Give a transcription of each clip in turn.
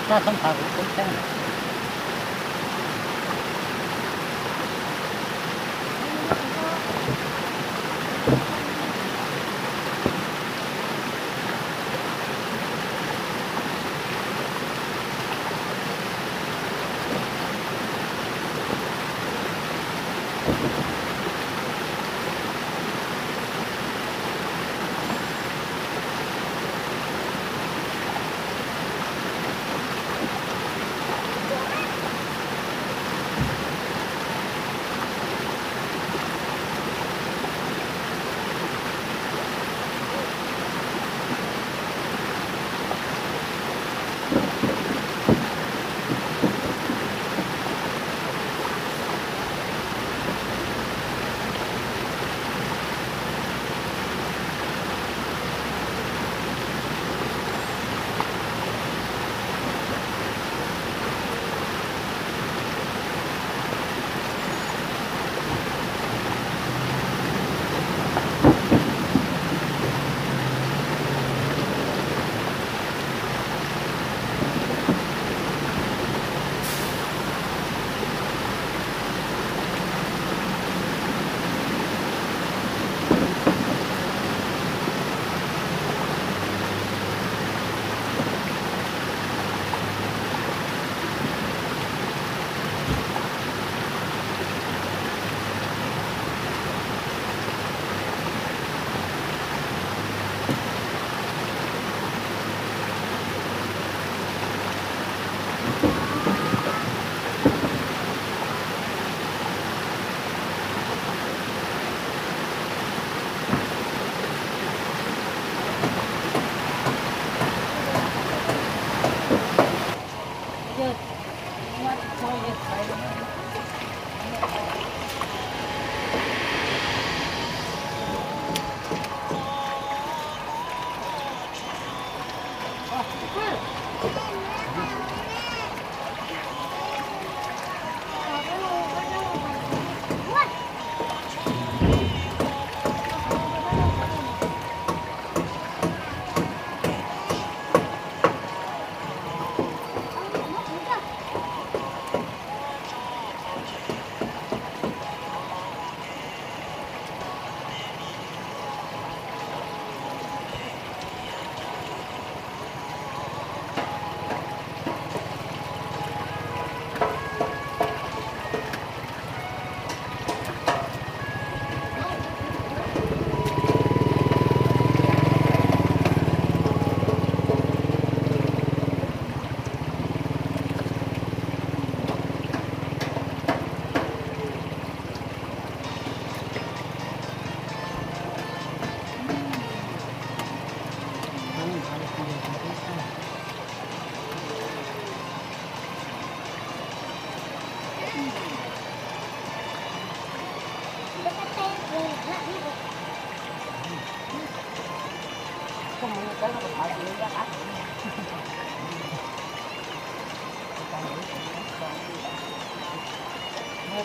xa không phải cũng thế.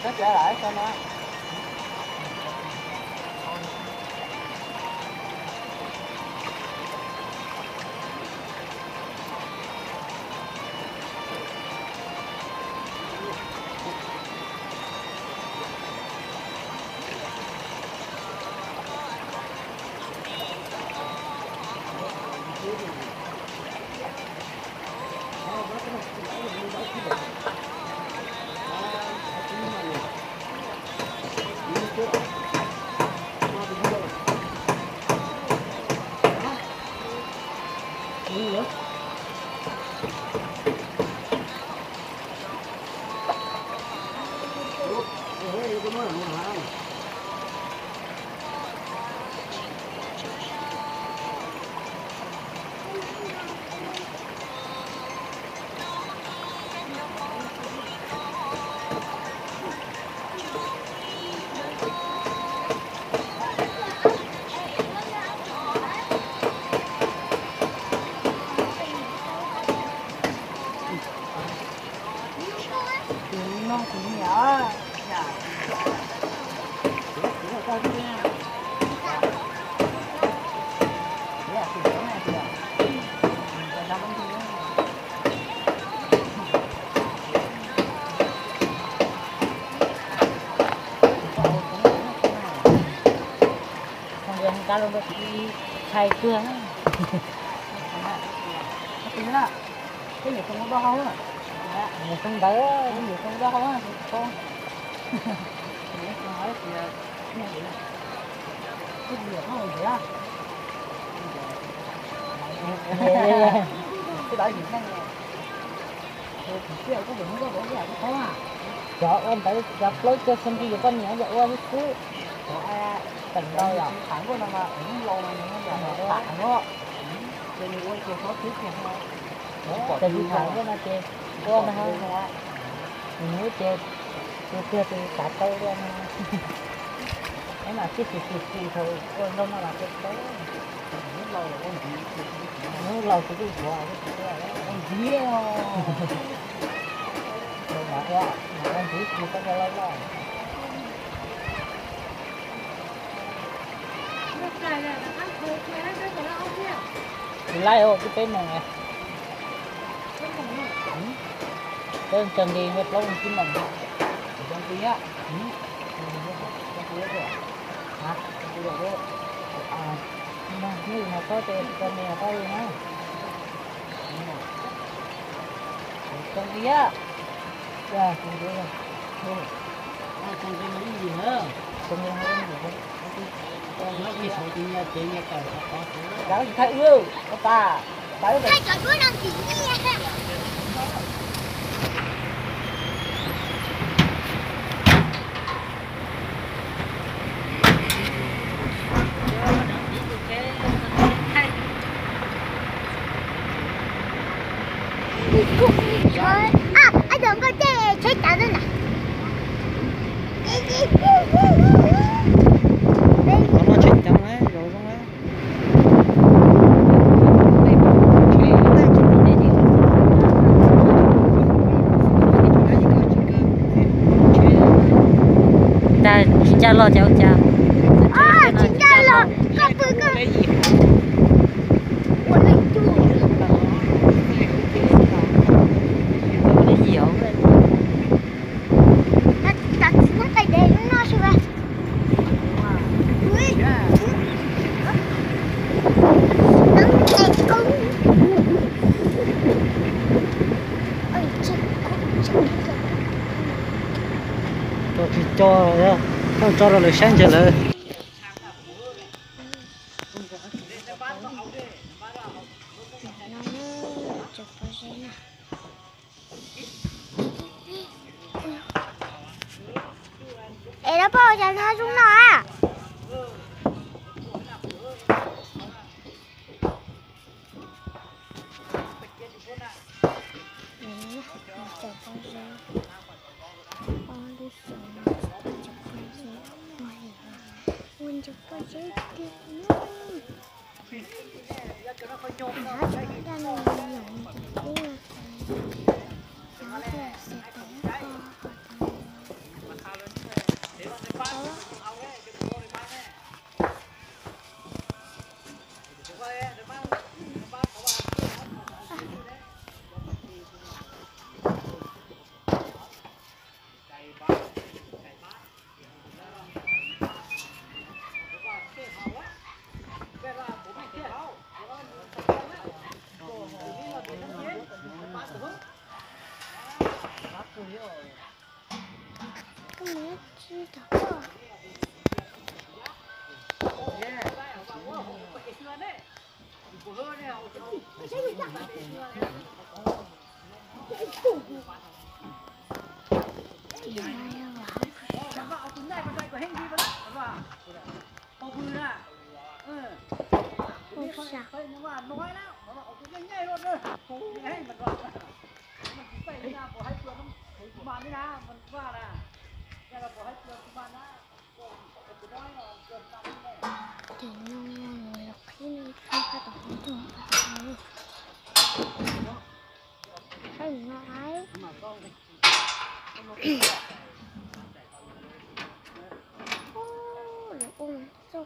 Nó trở lại cho nó. Yang kalau di khai cương á. Cái đó cái gì không có đâu á. Người không đỡ, Cái gì không có đâu á con. Nói thì cái gì nó hồi vậy á. Cái đại diện này thì cái có đừng có đổ cái khó à. Dạ ơn tới gặp lối cho xem cái con nhảy dạ ơn cứ Tình đâu rồi thẳng của nó mà cũng lâu mà nó giờ thẳng đó. Cho nên quay cho khó tiếp nha. tình thẳng với nó chơi con nó hơn mình muốn chơi chưa thì cả câu luôn cái mà cái thôi con đâu mà làm cái đấy Lúc lâu rồi con gì nó lâu thì cái quả con gì đó. đâu mà quá mà anh chỉ có cái lâu lâu lại ô cái tên này tên trần đi với lâu chín lần Con tí á. Con tí rồi. hả Con tí rồi. à như mà có tên con này có gì nữa Con tí á. dạ con đi rồi Con tí mấy gì nữa. con đi không có gì hết Con nó cái số tiền nhà cờ có. đó thấy yêu ta tới rồi Hai trời bữa đang chuyện gì à? Trời. À, anh đừng có chơi chết cả đây nè. Nó chỉnh trong ấy, rồi trong ấy. ta cha lo cháu cha À, chính ra là con tôi cơ. Ủa, lấy chú. cái gì ổn đấy Nó tay để nó sao vậy? Ui. Nắng kẹt cứng. Ôi, chết. cho rồi đó cho rồi sáng trở lại Ê, nó bao giờ nó xuống nó à? Cái này chi thật à? Thì người đọc khi không phải đọc những trường cái nói ô, được ôm sao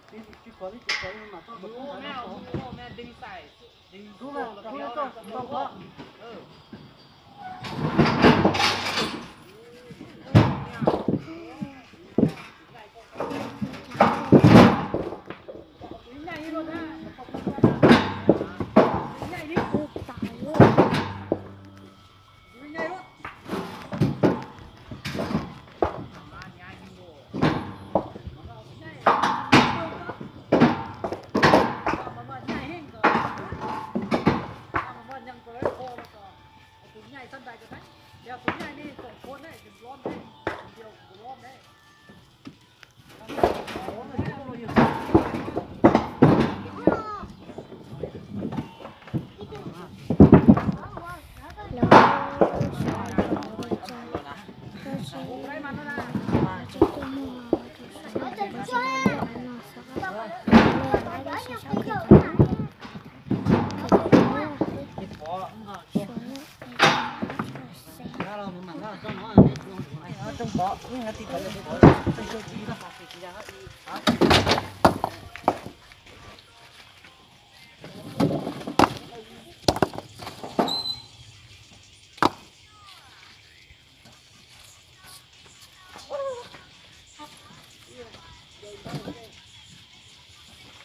应该地头就好了，这就低了，这家伙啊。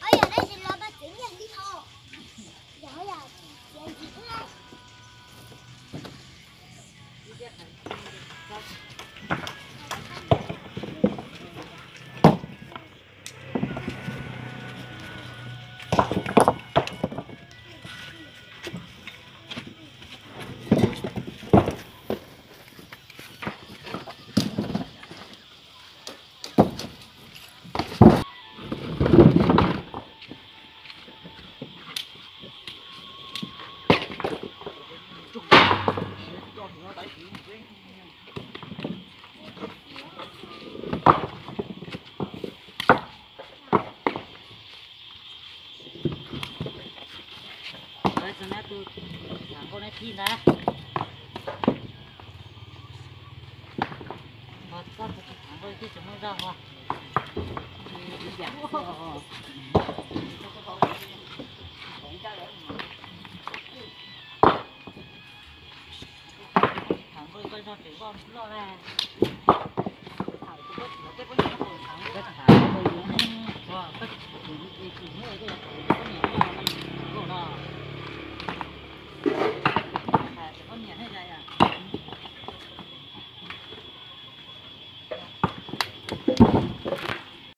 哎呀，那是老板真样的好，要呀，简直了。Đấy, cho nên tôi làm con này tin đã. Mà con phải làm con cái chúng nó ra hoa. Đi giảm. Thằng con cho tiểu con lo ra. Thằng cái nó cái con thằng cái thằng cái cái cái